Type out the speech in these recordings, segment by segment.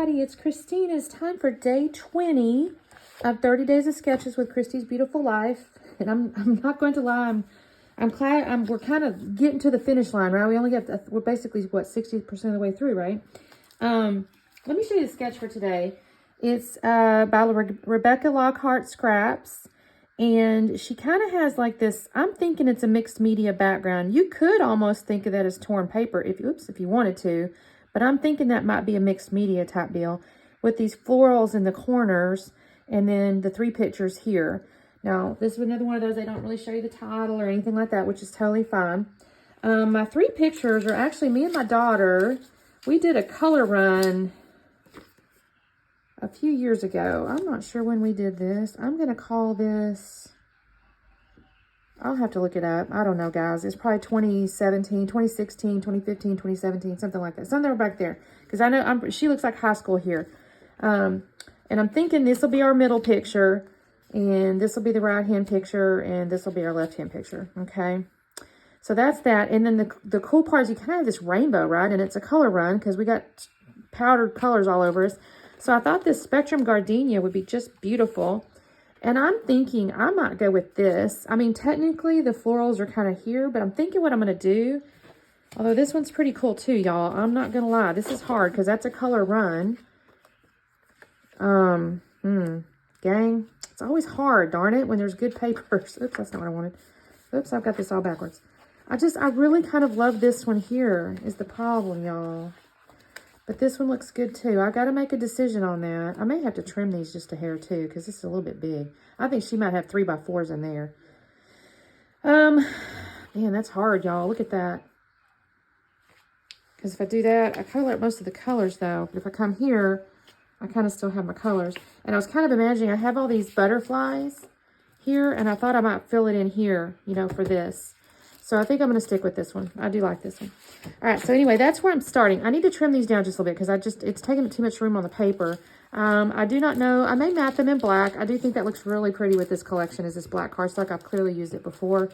everybody, it's Christina. It's time for day 20 of 30 Days of Sketches with Christy's Beautiful Life. And I'm not going to lie, I'm glad we're kind of getting to the finish line, right? We only got, we're basically, what, 60% of the way through, right? Let me show you the sketch for today. It's by Rebecca Lockhart Scraps. And she kind of has like this, I'm thinking it's a mixed media background. You could almost think of that as torn paper if you wanted to. But I'm thinking that might be a mixed media type deal with these florals in the corners and then the 3 pictures here. Now, this is another one of those, they don't really show you the title or anything like that, which is totally fine. My 3 pictures are actually me and my daughter. We did a color run a few years ago. I'm not sure when we did this. I'm going to call this, I'll have to look it up. I don't know, guys. It's probably 2017, 2016, 2015, 2017, something like that. Somewhere back there. Because I know she looks like high school here. And I'm thinking this will be our middle picture. And this will be the right-hand picture. And this will be our left-hand picture. Okay. So that's that. And then the cool part is you kind of have this rainbow, right? And it's a color run because we got powdered colors all over us. So I thought this Spectrum Gardenia would be just beautiful. And I'm thinking I might go with this. I mean, technically the florals are kind of here, but I'm thinking what I'm going to do. Although this one's pretty cool too, y'all. I'm not going to lie. This is hard because that's a color run. Gang. It's always hard, darn it, when there's good papers. Oops, that's not what I wanted. Oops, I've got this all backwards. I really kind of love this one here is the problem, y'all. But this one looks good too. I got to make a decision on that. I may have to trim these just a hair too because this is a little bit big. I think she might have 3x4s in there. Man, that's hard, y'all. Look at that. Because if I do that, I color most of the colors though. But if I come here, I kind of still have my colors. And I was kind of imagining I have all these butterflies here, and I thought I might fill it in here, you know, for this. So I think I'm going to stick with this one. I do like this one. All right, so anyway, that's where I'm starting. I need to trim these down just a little bit because it's taking too much room on the paper. I do not know. I may matte them in black. I do think that looks really pretty with this collection is this black cardstock. I've clearly used it before.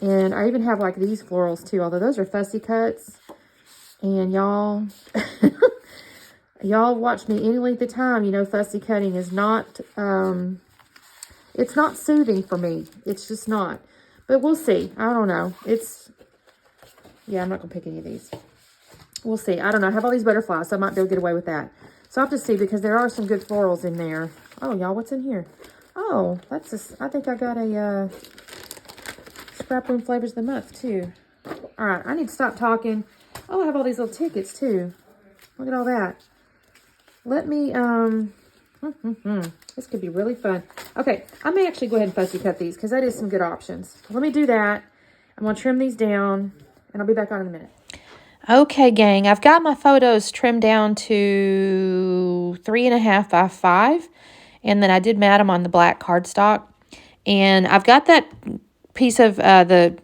And I even have like these florals too, although those are fussy cuts. And y'all, y'all watch me any length of time, you know, fussy cutting is not, it's not soothing for me. It's just not. But we'll see. I don't know. Yeah, I'm not going to pick any of these. We'll see. I don't know. I have all these butterflies, so I might be able to get away with that. So I'll have to see because there are some good florals in there. Oh, y'all, what's in here? Oh, that's just, I think I got a Scrap Room Flavors of the Month, too. All right, I need to stop talking. Oh, I have all these little tickets, too. Look at all that. Let me, this could be really fun. Okay, I may actually go ahead and fussy cut these because that is some good options. Let me do that. I'm going to trim these down, and I'll be back on in a minute. Okay, gang, I've got my photos trimmed down to 3.5 by 5, and then I did matte them on the black cardstock. And I've got that piece of the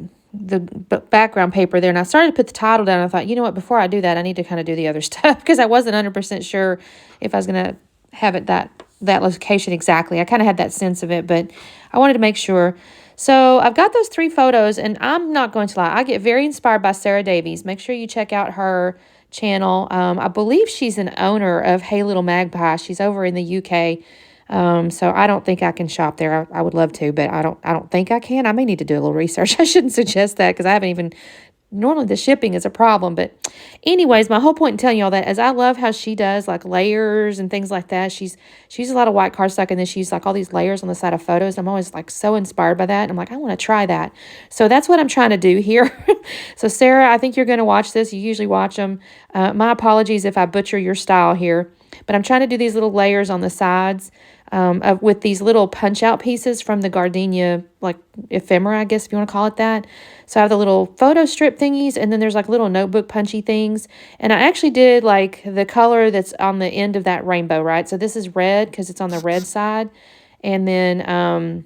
background paper there, and I started to put the title down. I thought, you know what, before I do that, I need to kind of do the other stuff because I wasn't 100% sure if I was going to have it that location exactly. I kind of had that sense of it, but I wanted to make sure. So I've got those 3 photos, and I'm not going to lie. I get very inspired by Sarah Davies. Make sure you check out her channel. I believe she's an owner of Hey Little Magpie. She's over in the UK. So I don't think I can shop there. I would love to, but I don't think I can. I may need to do a little research. I shouldn't suggest that because I haven't even, normally the shipping is a problem. But anyways, my whole point in telling you all that is I love how she does like layers and things like that. She uses a lot of white cardstock, and then she uses like all these layers on the side of photos. I'm always like so inspired by that. And I'm like, I want to try that. So that's what I'm trying to do here. So Sarah, I think you're going to watch this. You usually watch them. My apologies if I butcher your style here, but I'm trying to do these little layers on the sides with these little punch-out pieces from the Gardenia, like ephemera, I guess if you want to call it that. So I have the little photo strip thingies, and then there's like little notebook punchy things. And I actually did like the color that's on the end of that rainbow, right? So this is red because it's on the red side. And then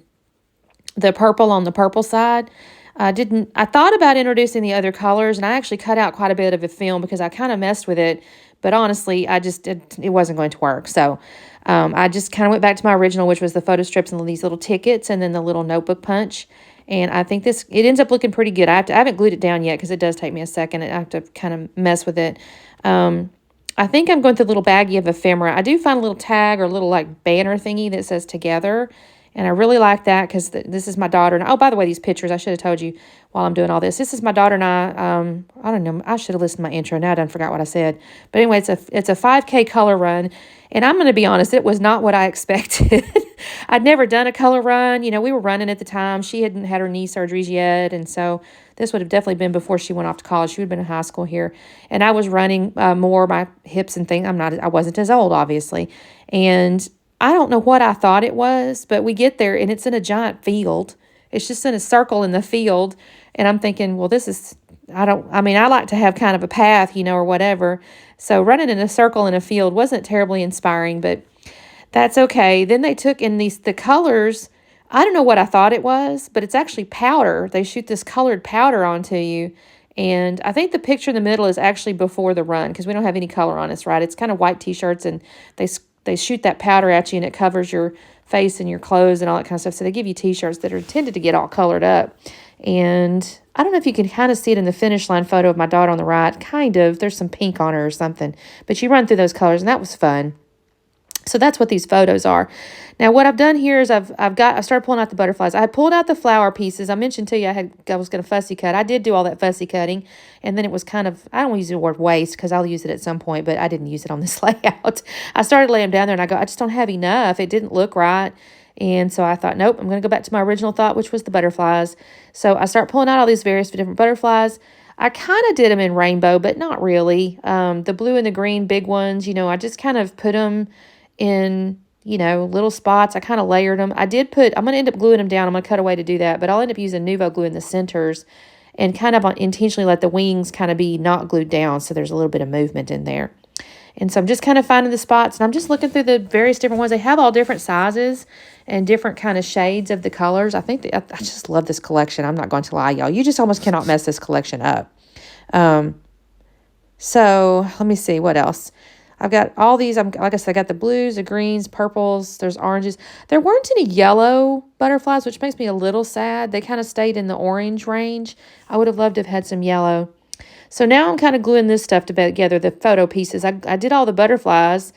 the purple on the purple side. I thought about introducing the other colors, and I actually cut out quite a bit of a film because I kind of messed with it. But honestly, it wasn't going to work. So I just kind of went back to my original, which was the photo strips and these little tickets and then the little notebook punch. And I think it ends up looking pretty good. I haven't glued it down yet because it does take me a second. I have to kind of mess with it. I think I'm going through a little baggie of ephemera. I do find a little tag or a little like banner thingy that says together. And I really like that because this is my daughter. And oh, by the way, these pictures, I should have told you while I'm doing all this. This is my daughter and I don't know. I should have listened to my intro. Now I done forgot what I said. But anyway, it's a 5K color run. And I'm going to be honest, it was not what I expected. I'd never done a color run. You know, we were running at the time. She hadn't had her knee surgeries yet. And so this would have definitely been before she went off to college. She would have been in high school here. And I was running more my hips and things. I wasn't as old, obviously. And I don't know what I thought it was, but we get there and it's in a giant field. It's just in a circle in the field. And I'm thinking, well, I like to have kind of a path, you know, or whatever. So running in a circle in a field wasn't terribly inspiring, but that's okay. Then they took in the colors. I don't know what I thought it was, but it's actually powder. They shoot this colored powder onto you. And I think the picture in the middle is actually before the run because we don't have any color on us, right? It's kind of white t-shirts and they shoot that powder at you and it covers your face and your clothes and all that kind of stuff. So they give you t-shirts that are intended to get all colored up. And I don't know if you can kind of see it in the finish line photo of my daughter on the right. Kind of. There's some pink on her or something. But you run through those colors and that was fun. So that's what these photos are. Now, what I've done here is I started pulling out the butterflies. I had pulled out the flower pieces. I mentioned to you I was going to fussy cut. I did do all that fussy cutting, and then it was kind of, I don't use the word waste because I'll use it at some point, but I didn't use it on this layout. I started laying them down there, and I just don't have enough. It didn't look right, and so I thought, nope, I'm going to go back to my original thought, which was the butterflies. So I start pulling out all these various different butterflies. I kind of did them in rainbow, but not really. The blue and the green big ones, you know, I just kind of put them in, you know, little spots. I kind of layered them. I'm going to end up gluing them down. I'm going to cut away to do that, but I'll end up using Nuvo glue in the centers and kind of intentionally let the wings kind of be not glued down so there's a little bit of movement in there. And so I'm just kind of finding the spots, and I'm just looking through the various different ones. They have all different sizes and different kind of shades of the colors. I just love this collection. I'm not going to lie, y'all. You just almost cannot mess this collection up. So let me see what else. I've got all these, like I said, I got the blues, the greens, purples, there's oranges. There weren't any yellow butterflies, which makes me a little sad. They kind of stayed in the orange range. I would have loved to have had some yellow. So now I'm kind of gluing this stuff together, the photo pieces. I did all the butterflies.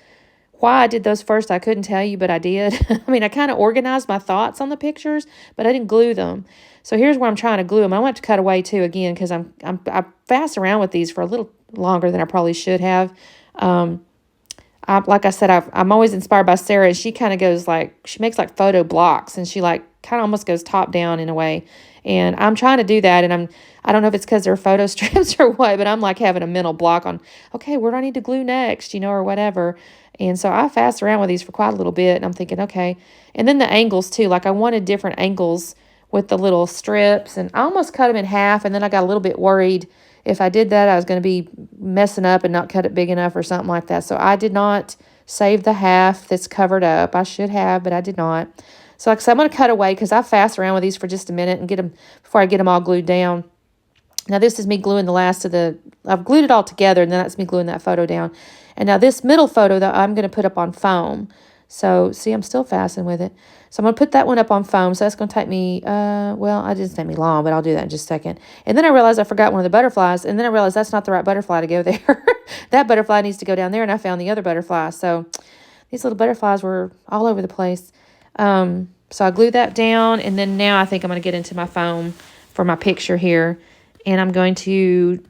Why I did those first, I couldn't tell you, but I did. I mean, I kind of organized my thoughts on the pictures, but I didn't glue them. So here's where I'm trying to glue them. I might have to cut away too again because I fast around with these for a little longer than I probably should have. Like I said, I'm always inspired by Sarah, and she kind of goes she makes like photo blocks, and she like kind of almost goes top down in a way. And I'm trying to do that, and I don't know if it's because they're photo strips or what, but I'm like having a mental block on, okay, where do I need to glue next, you know, or whatever. And so I fast around with these for quite a little bit, and I'm thinking, okay. And then the angles too, like I wanted different angles with the little strips, and I almost cut them in half, and then I got a little bit worried if I did that, I was going to be messing up and not cut it big enough or something like that. So I did not save the half that's covered up. I should have, but I did not. So like I said, I'm going to cut away because I fast around with these for just a minute and get them before I get them all glued down. Now this is me gluing the last of I've glued it all together, and then that's me gluing that photo down. And now this middle photo that I'm going to put up on foam. So see, I'm still fastening with it. So I'm going to put that one up on foam. So that's going to take me, it didn't take me long, but I'll do that in just a second. And then I realized I forgot one of the butterflies. And then I realized that's not the right butterfly to go there. That butterfly needs to go down there. And I found the other butterfly. So these little butterflies were all over the place. So I glued that down. And then now I think I'm going to get into my foam for my picture here. And I'm going to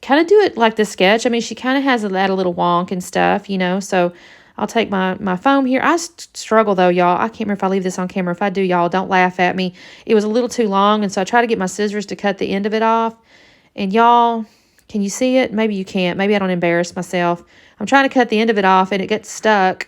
kind of do it like the sketch. I mean, she kind of has that a little wonk and stuff, you know, so I'll take my foam here. I struggle, though, y'all. I can't remember if I leave this on camera. If I do, y'all, don't laugh at me. It was a little too long, and so I try to get my scissors to cut the end of it off. And, y'all, can you see it? Maybe you can't. Maybe I don't embarrass myself. I'm trying to cut the end of it off, and it gets stuck.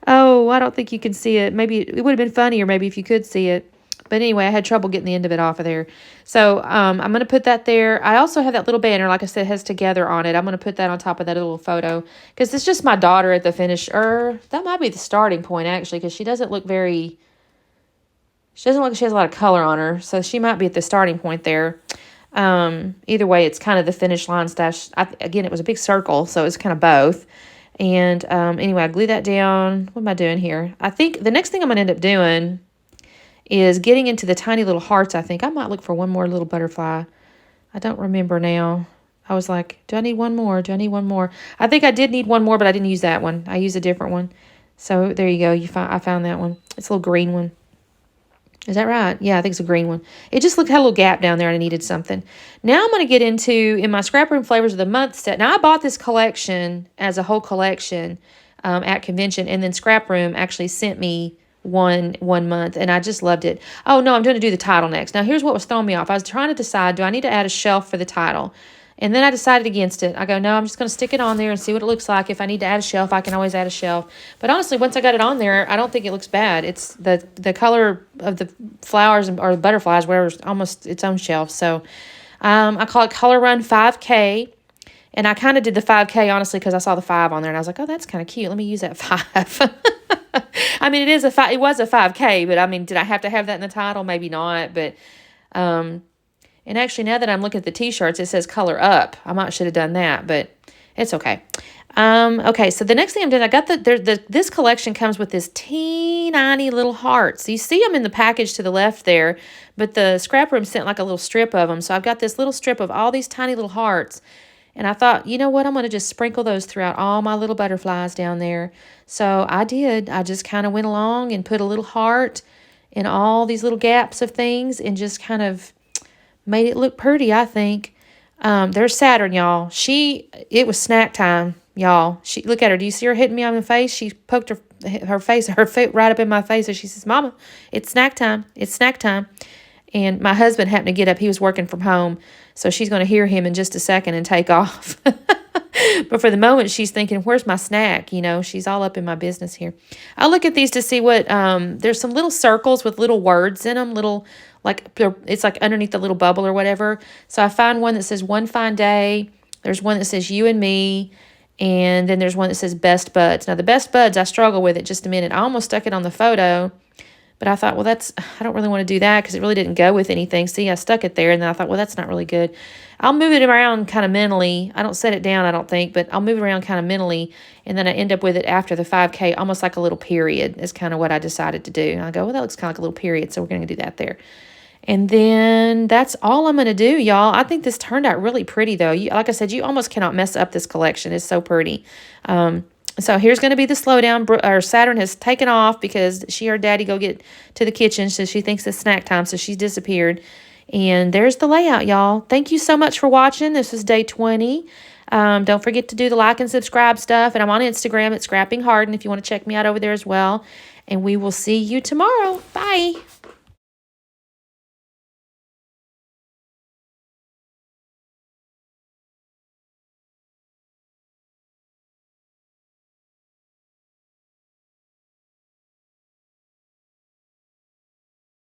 Oh, I don't think you can see it. Maybe it would have been funnier maybe if you could see it. But anyway, I had trouble getting the end of it off of there. So I'm going to put that there. I also have that little banner, like I said, has together on it. I'm going to put that on top of that little photo because it's just my daughter at the finish. That might be the starting point, actually, because she doesn't look like she has a lot of color on her. So she might be at the starting point there. Either way, it's kind of the finish line stash. Again, it was a big circle, so it's kind of both. And anyway, I glue that down. What am I doing here? I think the next thing I'm going to end up doing is getting into the tiny little hearts, I think. I might look for one more little butterfly. I don't remember now. I was like, do I need one more? Do I need one more? I think I did need one more, but I didn't use that one. I used a different one. So there you go. I found that one. It's a little green one. Is that right? Yeah, I think it's a green one. It just had a little gap down there and I needed something. Now I'm going to get in my Scrap Room Flavors of the Month set. Now I bought this collection as a whole collection at convention, and then Scrap Room actually sent me one month, and I just loved it. Oh, no, I'm going to do the title next. Now, here's what was throwing me off. I was trying to decide, do I need to add a shelf for the title? And then I decided against it. I go, no, I'm just going to stick it on there and see what it looks like. If I need to add a shelf, I can always add a shelf. But honestly, once I got it on there, I don't think it looks bad. It's the color of the flowers or butterflies, whatever, is almost its own shelf. So I call it Color Run 5K. And I kind of did the 5K, honestly, because I saw the 5 on there. And I was like, oh, that's kind of cute. Let me use that 5. I mean, it was a 5K, but I mean, did I have to have that in the title? Maybe not. But, and actually, now that I'm looking at the t-shirts, it says Color Up. I might should have done that, but it's okay. Okay, so the next thing I'm doing, I got this collection comes with this teeny little hearts. You see them in the package to the left there, but the Scrap Room sent like a little strip of them. So I've got this little strip of all these tiny little hearts. And I thought, you know what, I'm going to just sprinkle those throughout all my little butterflies down there. So I did. I just kind of went along and put a little heart in all these little gaps of things and just kind of made it look pretty, I think. There's Saturn, y'all. It was snack time, y'all. Look at her. Do you see her hitting me on the face? She poked her foot right up in my face, and she says, Mama, it's snack time. It's snack time. And my husband happened to get up. He was working from home, so she's going to hear him in just a second and take off. But for the moment, she's thinking, where's my snack? You know, she's all up in my business here. I'll look at these to see what, there's some little circles with little words in them, it's like underneath the little bubble or whatever. So I found one that says One Fine Day. There's one that says You and Me. And then there's one that says Best Buds. Now, the Best Buds, I struggle with it just a minute. I almost stuck it on the photo. But I thought, well, I don't really want to do that because it really didn't go with anything. See, I stuck it there, and then I thought, well, that's not really good. I'll move it around kind of mentally. I don't set it down, I don't think, but I'll move it around kind of mentally, and then I end up with it after the 5K, almost like a little period is kind of what I decided to do. And I go, well, that looks kind of like a little period, so we're going to do that there. And then that's all I'm going to do, y'all. I think this turned out really pretty, though. Like I said, you almost cannot mess up this collection. It's so pretty. So here's going to be the slowdown. Saturn has taken off because she heard Daddy go get to the kitchen, so she thinks it's snack time, so she's disappeared. And there's the layout, y'all. Thank you so much for watching. This is day 20. Don't forget to do the like and subscribe stuff. And I'm on Instagram at Scrapping Harden if you want to check me out over there as well. And we will see you tomorrow. Bye.